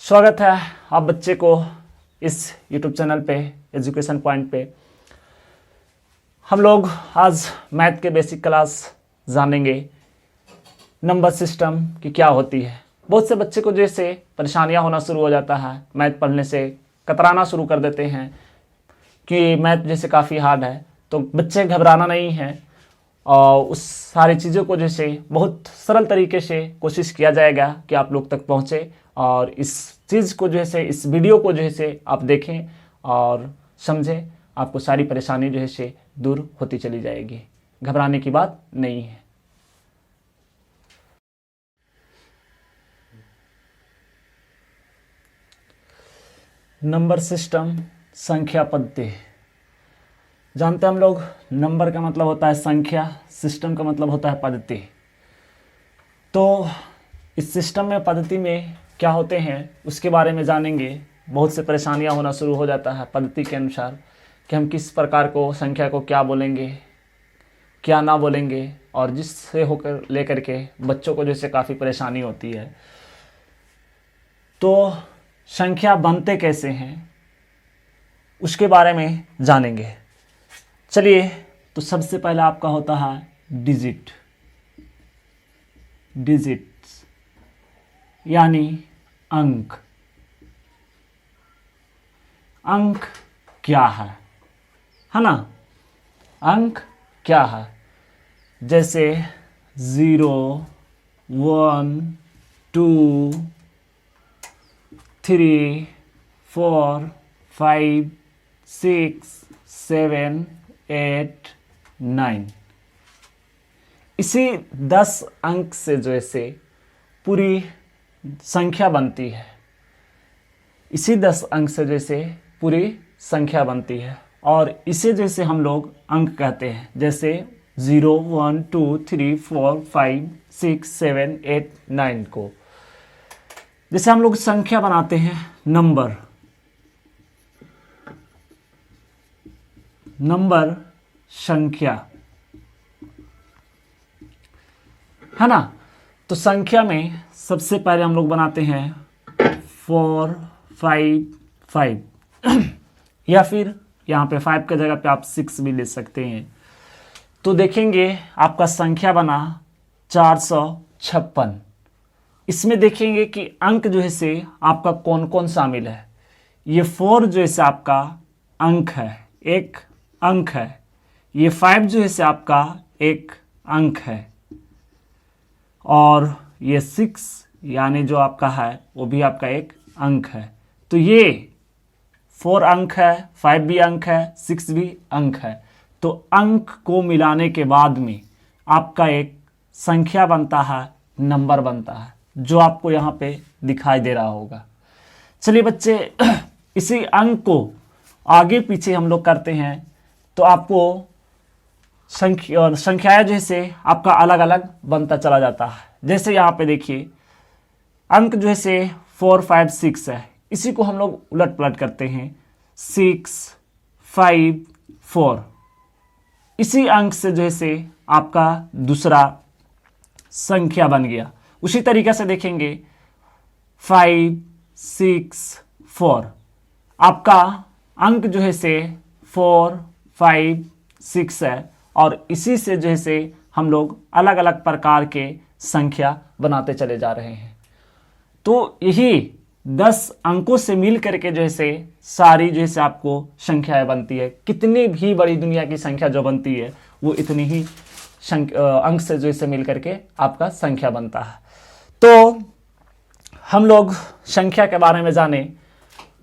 स्वागत है आप बच्चे को इस YouTube चैनल पे एजुकेशन पॉइंट पे। हम लोग आज मैथ के बेसिक क्लास जानेंगे। नंबर सिस्टम की क्या होती है। बहुत से बच्चे को जैसे परेशानियां होना शुरू हो जाता है, मैथ पढ़ने से कतराना शुरू कर देते हैं कि मैथ जैसे काफ़ी हार्ड है। तो बच्चे घबराना नहीं है और उस सारी चीज़ों को जैसे बहुत सरल तरीके से कोशिश किया जाएगा कि आप लोग तक पहुँचे और इस चीज़ को जो है से इस वीडियो को जो है से आप देखें और समझें। आपको सारी परेशानी जो है से दूर होती चली जाएगी। घबराने की बात नहीं है। नंबर सिस्टम, संख्या पद्धति। जानते हैं हम लोग, नंबर का मतलब होता है संख्या, सिस्टम का मतलब होता है पद्धति। तो इस सिस्टम में पद्धति में क्या होते हैं उसके बारे में जानेंगे। बहुत से परेशानियां होना शुरू हो जाता है पद्धति के अनुसार कि हम किस प्रकार को संख्या को क्या बोलेंगे, क्या ना बोलेंगे, और जिससे होकर लेकर के बच्चों को जैसे काफ़ी परेशानी होती है। तो संख्या बनते कैसे हैं उसके बारे में जानेंगे। चलिए, तो सबसे पहले आपका होता है डिजिट, डिजिट्स यानी अंक। अंक क्या है ना? अंक क्या है? जैसे 0, 1, 2, 3, 4, 5, 6, 7, 8, 9। इसी 10 अंक से जो है से पूरी संख्या बनती है। इसी 10 अंक से जैसे पूरी संख्या बनती है और इसे जैसे हम लोग अंक कहते हैं। जैसे 0, 1, 2, 3, 4, 5, 6, 7, 8, 9 को जैसे हम लोग संख्या बनाते हैं। नंबर संख्या है ना। तो संख्या में सबसे पहले हम लोग बनाते हैं 4, 5, 5 या फिर यहाँ पे 5 के जगह पे आप 6 भी ले सकते हैं। तो देखेंगे आपका संख्या बना 456। इसमें देखेंगे कि अंक जो है से आपका कौन कौन शामिल है। ये 4 जो है से आपका अंक है, एक अंक है। ये 5 जो है से आपका एक अंक है और ये 6 यानी जो आपका है वो भी आपका एक अंक है। तो ये 4 अंक है, 5 भी अंक है, 6 भी अंक है। तो अंक को मिलाने के बाद में आपका एक संख्या बनता है, नंबर बनता है, जो आपको यहाँ पे दिखाई दे रहा होगा। चलिए बच्चे, इसी अंक को आगे पीछे हम लोग करते हैं तो आपको संख्याएं जैसे आपका अलग अलग बनता चला जाता है। जैसे यहाँ पे देखिए अंक जो है से 4, 5, 6 है। इसी को हम लोग उलट पलट करते हैं 6, 5, 4। इसी अंक से जो है से आपका दूसरा संख्या बन गया। उसी तरीके से देखेंगे 5, 6, 4। आपका अंक जो है से 4, 5, 6 है और इसी से जो है से हम लोग अलग अलग प्रकार के संख्या बनाते चले जा रहे हैं। तो यही 10 अंकों से मिल करके जो है से सारी जो है से आपको संख्याएं बनती है। कितनी भी बड़ी दुनिया की संख्या जो बनती है वो इतनी ही अंक से जो है मिल करके आपका संख्या बनता है। तो हम लोग संख्या के बारे में जाने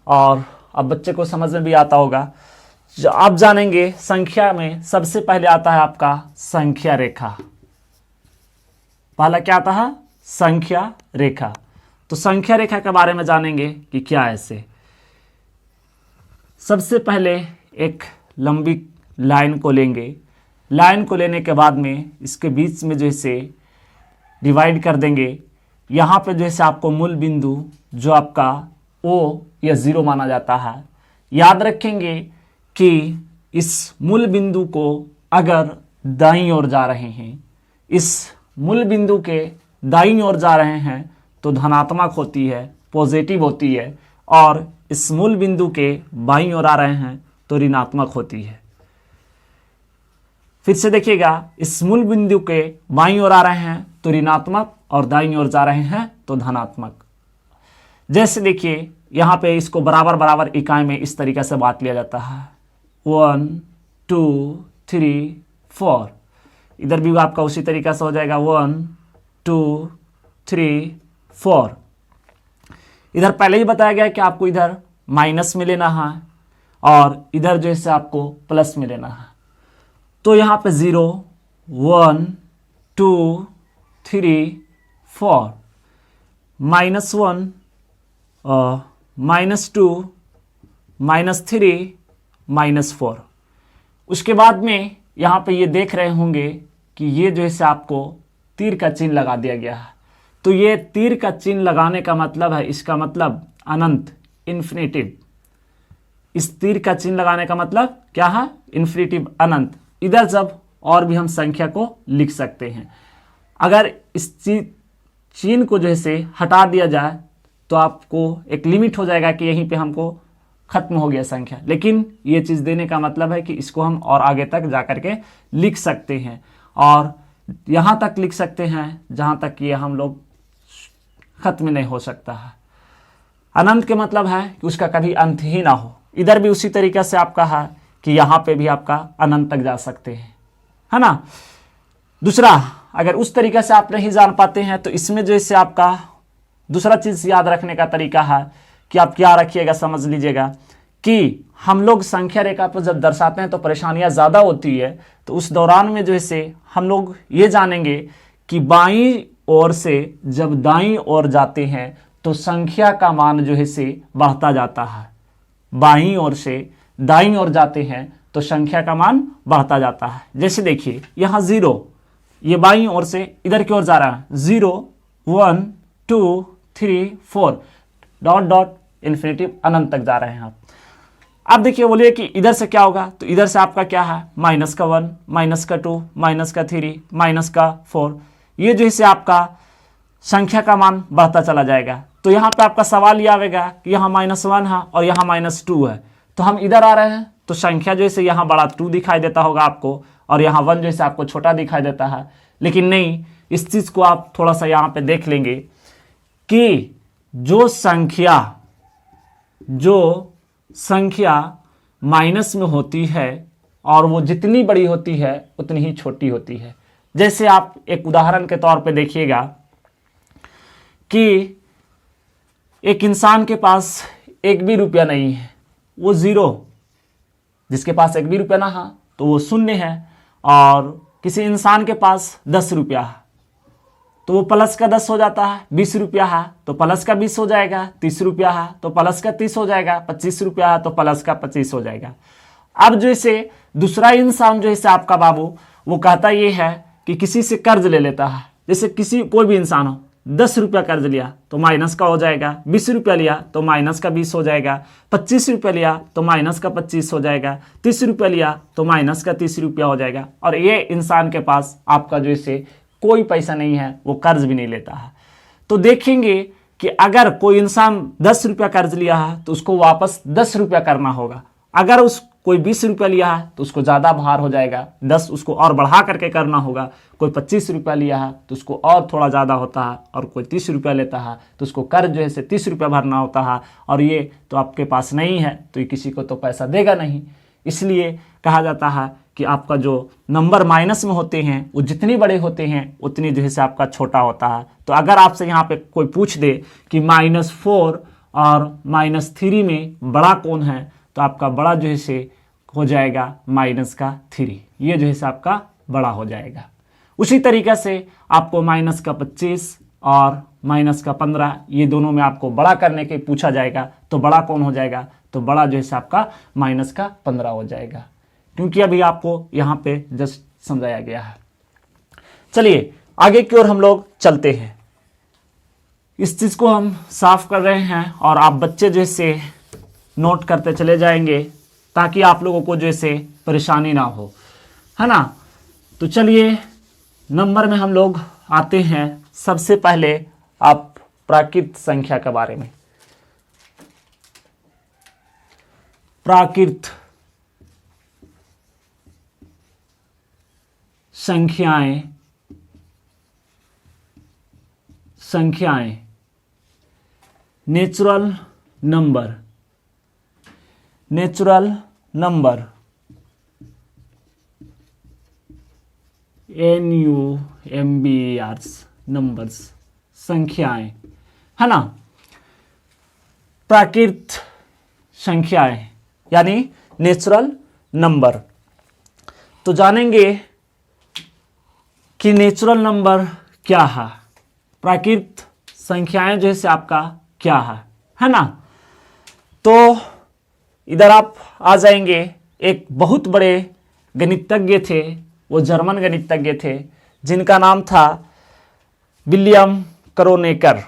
और अब बच्चे को समझ में भी आता होगा। जो आप जानेंगे संख्या में सबसे पहले आता है आपका संख्या रेखा। पहला क्या आता है? संख्या रेखा। तो संख्या रेखा के बारे में जानेंगे कि क्या है इसे। सबसे पहले एक लंबी लाइन को लेंगे। लाइन को लेने के बाद में इसके बीच में जो है डिवाइड कर देंगे। यहाँ पे जो है आपको मूल बिंदु जो आपका O या 0 माना जाता है। याद रखेंगे कि इस मूल बिंदु को अगर दाईं ओर जा रहे हैं, इस मूल बिंदु के दाईं ओर जा रहे हैं तो धनात्मक होती है, पॉजिटिव होती है और इस मूल बिंदु के बाईं ओर आ रहे हैं तो ऋणात्मक होती है। फिर से देखिएगा, इस मूल बिंदु के बाईं ओर आ रहे हैं तो ऋणात्मक और दाईं ओर जा रहे हैं तो धनात्मक। जैसे देखिए यहाँ पे इसको बराबर बराबर इकाई में इस तरीके से बांट लिया जाता है 1 2 3 4। इधर भी आपका उसी तरीका से हो जाएगा 1 2 3 4। इधर पहले ही बताया गया है कि आपको इधर माइनस में लेना है और इधर जो है आपको प्लस में लेना है। तो यहाँ पे 0 1 2 3 4 -1 -2 -3 -4। उसके बाद में यहाँ पे ये देख रहे होंगे कि ये जो है आपको तीर का चिन्ह लगा दिया गया है। तो ये तीर का चिन्ह लगाने का मतलब है, इसका मतलब अनंत, इन्फिनिटिव। इस तीर का चिन्ह लगाने का मतलब क्या है? इन्फिनिटिव, अनंत। इधर जब और भी हम संख्या को लिख सकते हैं। अगर इस चिन्ह को जो है हटा दिया जाए तो आपको एक लिमिट हो जाएगा कि यहीं पे हमको खत्म हो गया संख्या। लेकिन ये चीज़ देने का मतलब है कि इसको हम और आगे तक जा कर के लिख सकते हैं और यहाँ तक लिख सकते हैं जहाँ तक ये हम लोग खत्म नहीं हो सकता है। अनंत के मतलब है कि उसका कभी अंत ही ना हो। इधर भी उसी तरीके से आपका है कि यहाँ पे भी आपका अनंत तक जा सकते हैं, है ना। दूसरा, अगर उस तरीके से आप नहीं जान पाते हैं तो इसमें जैसे आपका दूसरा चीज़ याद रखने का तरीका है कि आप क्या रखिएगा, समझ लीजिएगा कि हम लोग संख्या रेखा पर जब दर्शाते हैं तो परेशानियां ज़्यादा होती है। तो उस दौरान में जो है हम लोग ये जानेंगे कि बाईं ओर से जब दाईं ओर जाते हैं तो संख्या का मान जो है बढ़ता जाता है। बाईं ओर से दाईं ओर जाते हैं तो संख्या का मान बढ़ता जाता है। जैसे देखिए यहाँ 0, ये बाईं ओर से इधर की ओर जा रहा है, 0 1 2 3 4 डॉट डॉट इन्फिनिटिव, अनंत तक जा रहे हैं आप। अब देखिए बोलिए कि इधर से क्या होगा, तो इधर से आपका क्या है, -1 -2 -3 -4। ये जो है आपका संख्या का मान बढ़ता चला जाएगा। तो यहाँ पे आपका सवाल ये आएगा कि यहाँ -1 है और यहाँ -2 है। तो हम इधर आ रहे हैं तो संख्या जो है यहाँ बड़ा 2 दिखाई देता होगा आपको और यहाँ 1 जो है आपको छोटा दिखाई देता है। लेकिन नहीं, इस चीज़ को आप थोड़ा सा यहाँ पे देख लेंगे कि जो संख्या माइनस में होती है और वो जितनी बड़ी होती है उतनी ही छोटी होती है। जैसे आप एक उदाहरण के तौर पे देखिएगा कि एक इंसान के पास 1 भी रुपया नहीं है, वो 0। जिसके पास 1 भी रुपया ना है तो वो 0 है। और किसी इंसान के पास 10 रुपया है तो वो प्लस का 10 हो जाता है। 20 रुपया है तो प्लस का 20 हो जाएगा। 30 रुपया है तो प्लस का 30 हो जाएगा। 25 रुपया है तो प्लस का 25 हो जाएगा। अब जैसे दूसरा इंसान जो है आपका बाबू, वो कहता ये है कि किसी से कर्ज ले लेता है। जैसे कोई भी इंसान हो, 10 रुपया कर्ज लिया तो माइनस का हो जाएगा। 20 रुपया लिया तो माइनस का 20 हो जाएगा। 25 रुपया लिया तो माइनस का 25 हो जाएगा। 30 रुपया लिया तो माइनस का 30 रुपया हो जाएगा। और ये इंसान के पास आपका जो है कोई पैसा नहीं है, वो कर्ज भी नहीं लेता है। तो देखेंगे कि अगर कोई इंसान 10 रुपया कर्ज लिया है तो उसको वापस 10 रुपया करना होगा। अगर कोई 20 रुपया लिया है तो उसको ज़्यादा भार हो जाएगा, 10 उसको और बढ़ा करके करना होगा। कोई 25 रुपया लिया है तो उसको और थोड़ा ज़्यादा होता है। और कोई 30 रुपया लेता है तो उसको कर्ज जो है 30 रुपया भरना होता है। और ये तो आपके पास नहीं है तो ये किसी को तो पैसा देगा नहीं। इसलिए कहा जाता है कि आपका जो नंबर माइनस में होते हैं वो जितनी बड़े होते हैं उतनी जो है आपका छोटा होता है। तो अगर आपसे यहाँ पे कोई पूछ दे कि -4 और -3 में बड़ा कौन है, तो आपका बड़ा जो है हो जाएगा -3। ये जो है आपका बड़ा हो जाएगा। उसी तरीके से आपको -25 और -15 ये दोनों में आपको बड़ा करने के पूछा जाएगा तो बड़ा कौन हो जाएगा, तो बड़ा जो है आपका -15 हो जाएगा। क्योंकि अभी आपको यहाँ पे जस्ट समझाया गया है। चलिए आगे की ओर हम लोग चलते हैं। इस चीज़ को हम साफ कर रहे हैं और आप बच्चे जैसे नोट करते चले जाएंगे ताकि आप लोगों को जैसे परेशानी ना हो, है ना। तो चलिए नंबर में हम लोग आते हैं। सबसे पहले आप प्राकृत संख्या के बारे में, प्राकृत संख्याएं नेचुरल नंबर NUMBERs नंबर्स संख्याएं, है ना। प्राकृत संख्याएं यानी नेचुरल नंबर। तो जानेंगे कि नेचुरल नंबर क्या है, प्राकृत संख्याएं जो है आपका क्या है ना। तो इधर आप आ जाएंगे, एक बहुत बड़े गणितज्ञ थे, वो जर्मन गणितज्ञ थे जिनका नाम था विलियम क्रोनेकर।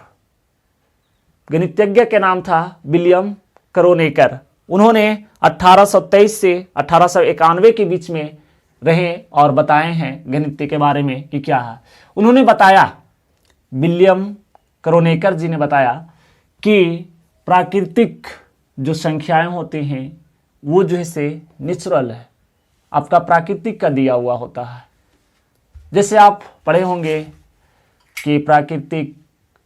गणितज्ञ के नाम था विलियम क्रोनेकर। उन्होंने 1823 से 1891 के बीच में रहे और बताए हैं गणित के बारे में कि क्या है। उन्होंने बताया, विलियम क्रोनेकर जी ने बताया कि प्राकृतिक जो संख्याएं होती हैं वो जो है से नेचुरल है, आपका प्राकृतिक का दिया हुआ होता है। जैसे आप पढ़े होंगे कि प्राकृतिक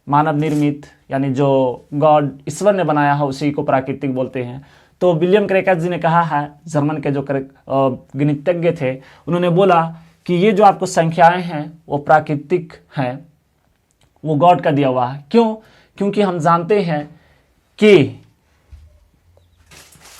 मानव निर्मित, यानी जो गॉड ईश्वर ने बनाया है उसी को प्राकृतिक बोलते हैं। तो विलियम क्रेकर जी ने कहा है, जर्मन के जो गणितज्ञ थे, उन्होंने बोला कि ये जो आपको संख्याएं हैं वो प्राकृतिक हैं, वो गॉड का दिया हुआ है। क्यों? क्योंकि हम जानते हैं कि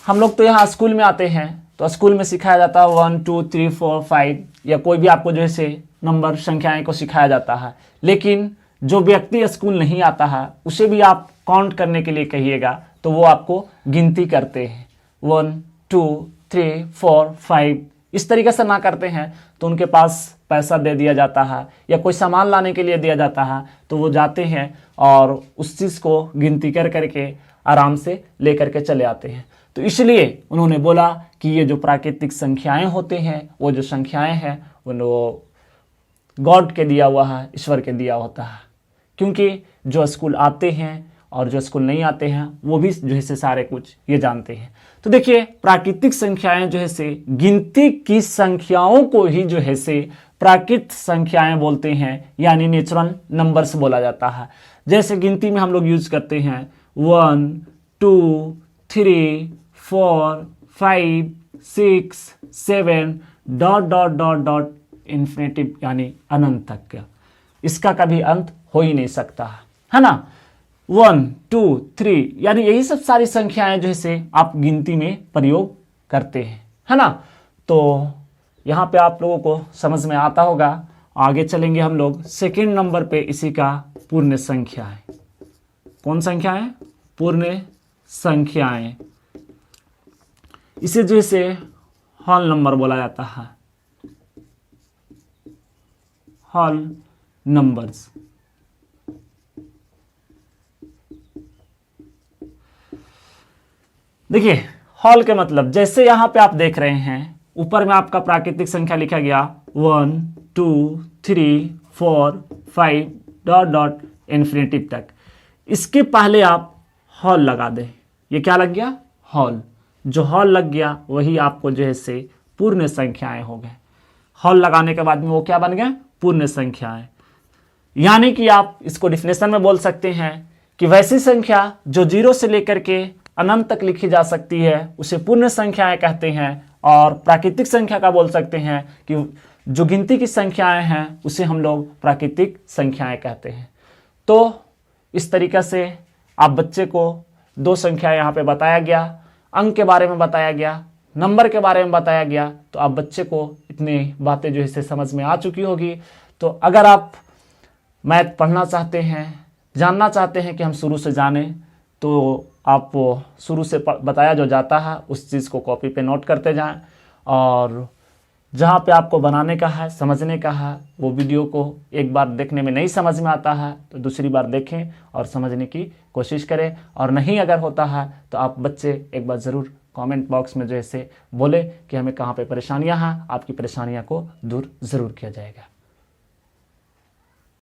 हम लोग तो यहाँ स्कूल में आते हैं तो स्कूल में सिखाया जाता है 1 2 3 4 5 या कोई भी आपको जो है नंबर संख्याएं को सिखाया जाता है। लेकिन जो व्यक्ति स्कूल नहीं आता है उसे भी आप काउंट करने के लिए कहिएगा तो वो आपको गिनती करते हैं, 1 2 3 4 5 इस तरीके से ना करते हैं तो उनके पास पैसा दे दिया जाता है या कोई सामान लाने के लिए दिया जाता है तो वो जाते हैं और उस चीज़ को गिनती कर करके आराम से ले करके चले आते हैं। तो इसलिए उन्होंने बोला कि ये जो प्राकृतिक संख्याएं होते हैं, वो जो संख्याएं हैं वो गॉड के दिया हुआ है, ईश्वर के दिया होता है। क्योंकि जो स्कूल आते हैं और जो स्कूल नहीं आते हैं वो भी जो है सारे कुछ ये जानते हैं। तो देखिए, प्राकृतिक संख्याएं जो है गिनती की संख्याओं को ही जो है प्राकृत संख्याएं बोलते हैं, यानी नेचुरल नंबर्स बोला जाता है। जैसे गिनती में हम लोग यूज करते हैं 1 2 3 4 5 6 7 dot dot dot dot infinitive, यानी अनंत तक का। इसका कभी अंत हो ही नहीं सकता है ना। 1 2 3 यानी यही सब सारी संख्याएं जो है आप गिनती में प्रयोग करते हैं, है ना। तो यहाँ पे आप लोगों को समझ में आता होगा। आगे चलेंगे हम लोग सेकंड नंबर पे, इसी का पूर्ण संख्याएं। कौन संख्याएं? पूर्ण संख्याएं। इसे जो है होल नंबर बोला जाता है, होल नंबर्स। देखिए, होल के मतलब जैसे यहां पे आप देख रहे हैं ऊपर में आपका प्राकृतिक संख्या लिखा गया 1 2 3 4 5 डॉट डॉट इन्फिनिटिव तक। इसके पहले आप होल लगा दें। ये क्या लग गया? होल। जो होल लग गया वही आपको जो है पूर्ण संख्याएं हो गए। होल लगाने के बाद में वो क्या बन गए? पूर्ण संख्याएं। यानी कि आप इसको डिफिनेशन में बोल सकते हैं कि वैसी संख्या जो 0 से लेकर के अनंत तक लिखी जा सकती है उसे पूर्ण संख्याएं कहते हैं। और प्राकृतिक संख्या का बोल सकते हैं कि जो गिनती की संख्याएं हैं उसे हम लोग प्राकृतिक संख्याएं कहते हैं। तो इस तरीके से आप बच्चे को 2 संख्या यहाँ पे बताया गया, अंक के बारे में बताया गया, नंबर के बारे में बताया गया। तो आप बच्चे को इतनी बातें जो है समझ में आ चुकी होगी। तो अगर आप मैथ पढ़ना चाहते हैं, जानना चाहते हैं कि हम शुरू से जानें, तो आप शुरू से बताया जो जाता है उस चीज़ को कॉपी पे नोट करते जाएं। और जहाँ पे आपको बनाने का है, समझने का है, वो वीडियो को एक बार देखने में नहीं समझ में आता है तो दूसरी बार देखें और समझने की कोशिश करें। और नहीं अगर होता है तो आप बच्चे एक बार ज़रूर कमेंट बॉक्स में जो है बोले कि हमें कहाँ पे परेशानियाँ हैं, आपकी परेशानियाँ को दूर ज़रूर किया जाएगा।